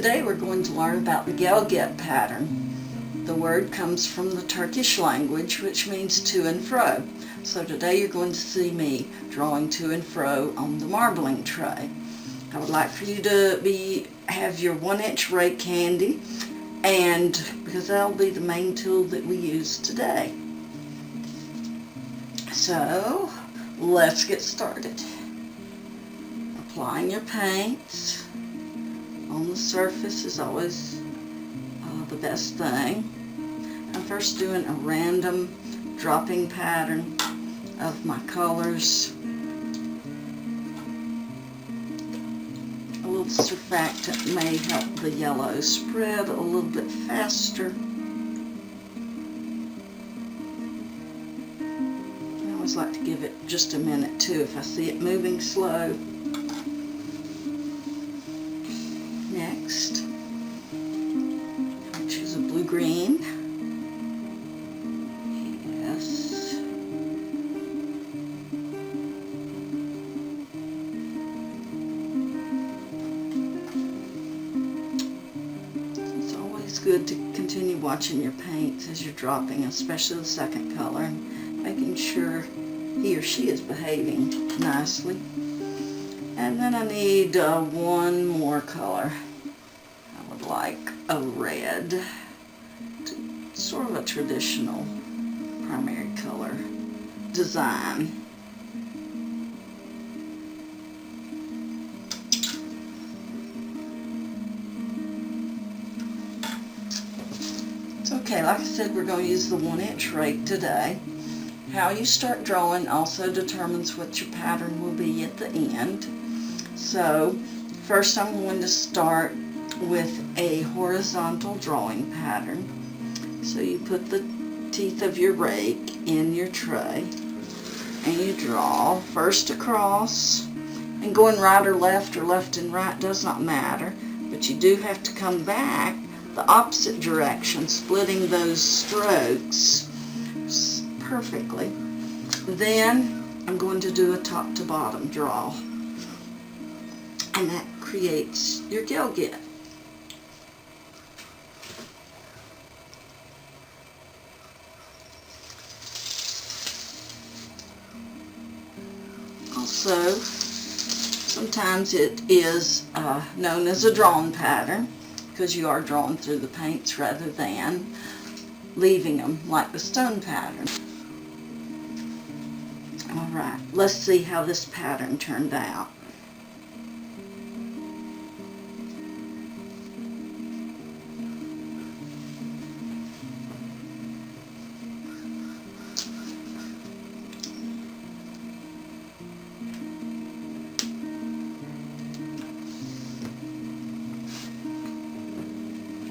Today we're going to learn about the Gelgit pattern. The word comes from the Turkish language, which means to and fro. So today you're going to see me drawing to and fro on the marbling tray. I would like for you to have your 1-inch rake handy, and because that'll be the main tool that we use today. So let's get started. Applying your paints on the surface is always the best thing. I'm first doing a random dropping pattern of my colors. A little surfactant may help the yellow spread a little bit faster. I always like to give it just a minute too if I see it moving slow. Next, I'll choose a blue-green. Yes. It's always good to continue watching your paints as you're dropping, especially the second color, and making sure he or she is behaving nicely. And then I need one more color. I would like a red, sort of a traditional primary color design. It's okay, like I said, we're going to use the 1-inch rake today. How you start drawing also determines what your pattern will be at the end. So first I'm going to start with a horizontal drawing pattern. So you put the teeth of your rake in your tray and you draw first across, and going right or left and right does not matter, but you do have to come back the opposite direction, splitting those strokes perfectly. Then I'm going to do a top to bottom draw, and that creates your Gelgit. Also, sometimes it is known as a drawn pattern because you are drawing through the paints rather than leaving them like the stone pattern. Alright, let's see how this pattern turned out.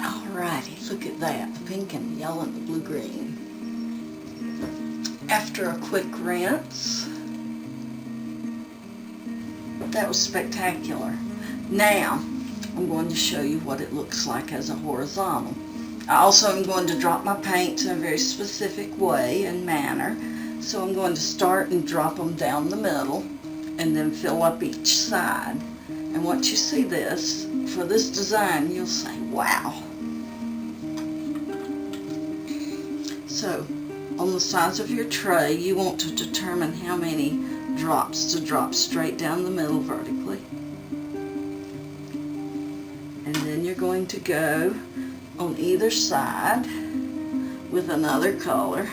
Alrighty, look at that, the pink and the yellow and the blue-green. After a quick rinse, that was spectacular. Now, I'm going to show you what it looks like as a horizontal. I also am going to drop my paints in a very specific way and manner. So I'm going to start and drop them down the middle and then fill up each side. And once you see this, for this design, you'll say, wow. So, on the sides of your tray, you want to determine how many drops to drop straight down the middle vertically. And then you're going to go on either side with another color.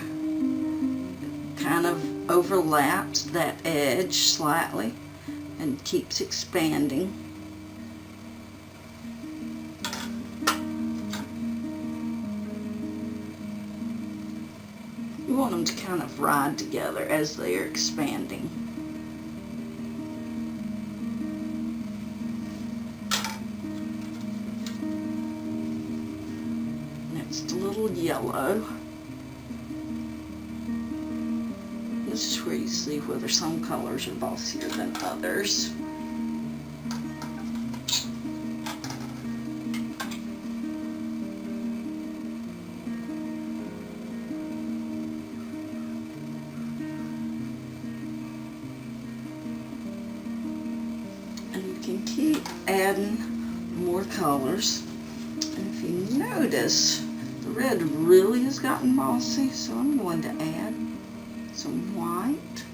Kind of overlaps that edge slightly and keeps expanding. You want them to kind of ride together as they are expanding. Next, a little yellow. This is where you see whether some colors are bossier than others. can keep adding more colors. And if you notice, the red really has gotten mossy, so I'm going to add some white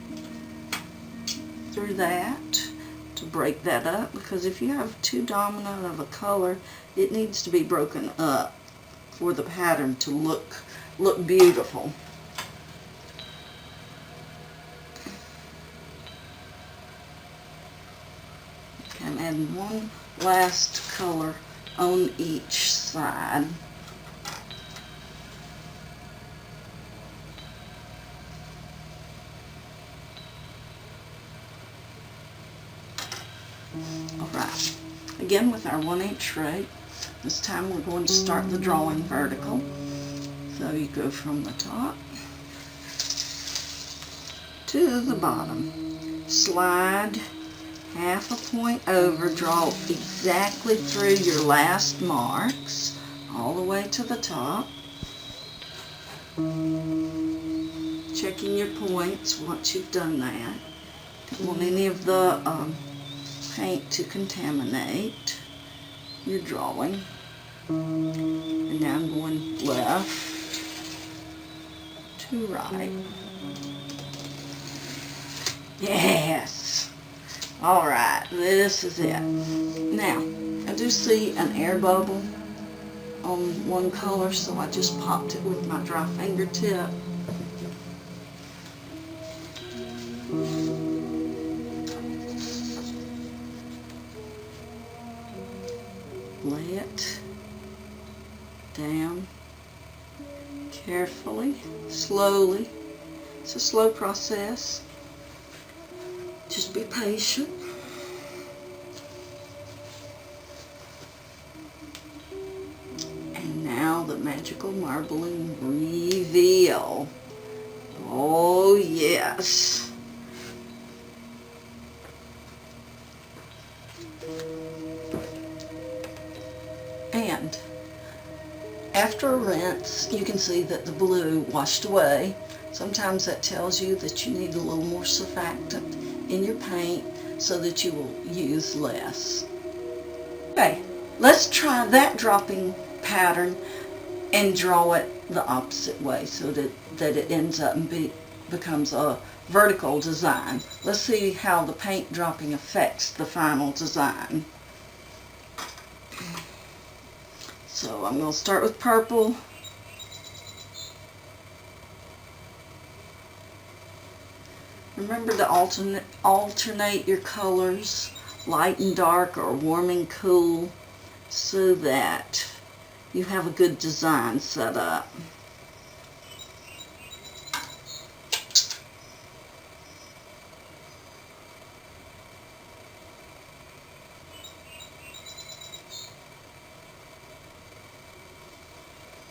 through that to break that up, because if you have too dominant of a color, it needs to be broken up for the pattern to look beautiful. Okay, I'm adding one last color on each side. Alright, again with our 1/8 rake, this time we're going to start the drawing vertical. So you go from the top to the bottom, slide half a point over, draw exactly through your last marks, all the way to the top, checking your points once you've done that. Don't want any of the paint to contaminate your drawing. And now I'm going left to right. Yes! Alright, this is it. Now, I do see an air bubble on one color, so I just popped it with my dry fingertip. Lay it down carefully, slowly. It's a slow process. Just be patient. And now the magical marbling reveal. Oh yes. And after a rinse, you can see that the blue washed away. Sometimes that tells you that you need a little more surfactant in your paint so that you will use less. Okay, let's try that dropping pattern and draw it the opposite way so that it ends up and becomes a vertical design. Let's see how the paint dropping affects the final design. So I'm going to start with purple. Remember to alternate your colors, light and dark or warm and cool, so that you have a good design set up.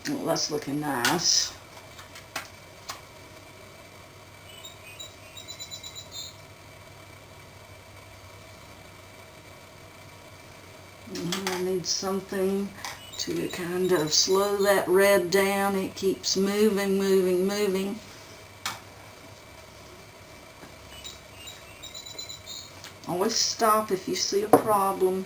Well, that's looking nice. I need something to kind of slow that red down. It keeps moving, moving, moving. Always stop if you see a problem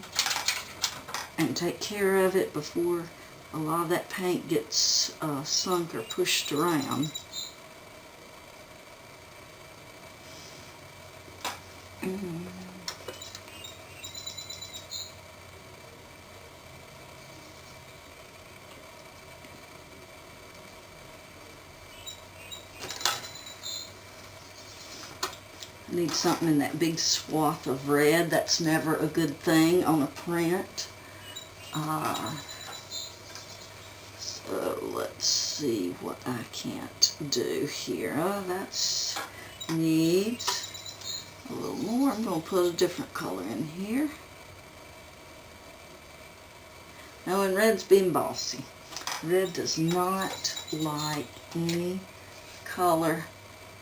and take care of it before a lot of that paint gets sunk or pushed around. I need something in that big swath of red. That's never a good thing on a print. So let's see what I can't do here. That's needs a little more. I'm going to put a different color in here. Now when red's being bossy, red does not like any color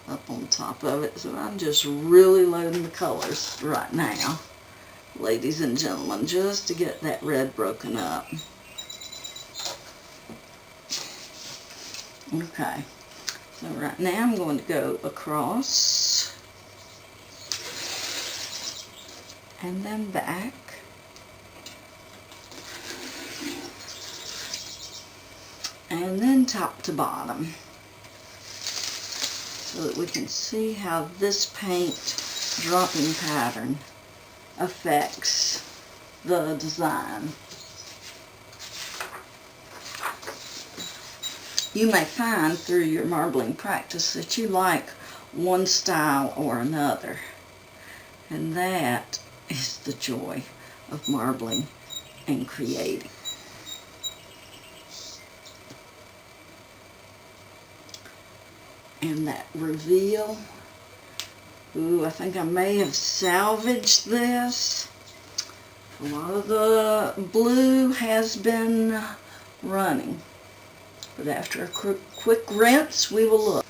up on top of it, so I'm just really loading the colors right now, ladies and gentlemen, just to get that red broken up. Okay, so right now I'm going to go across and then back top to bottom so that we can see how this paint dropping pattern affects the design. You may find through your marbling practice that you like one style or another, and that is the joy of marbling and creating. And that reveal, ooh, I think I may have salvaged this. A lot of the blue has been running, but after a quick rinse we will look.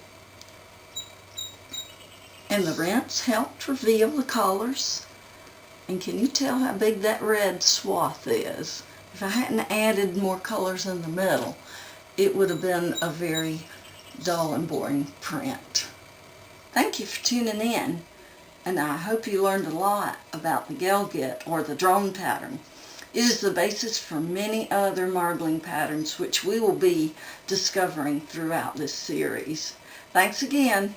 And the rinse helped reveal the colors. And can you tell how big that red swath is? If I hadn't added more colors in the middle, it would have been a very dull and boring print. Thank you for tuning in, and I hope you learned a lot about the Gelgit, or the drone pattern. It is the basis for many other marbling patterns which we will be discovering throughout this series. Thanks again.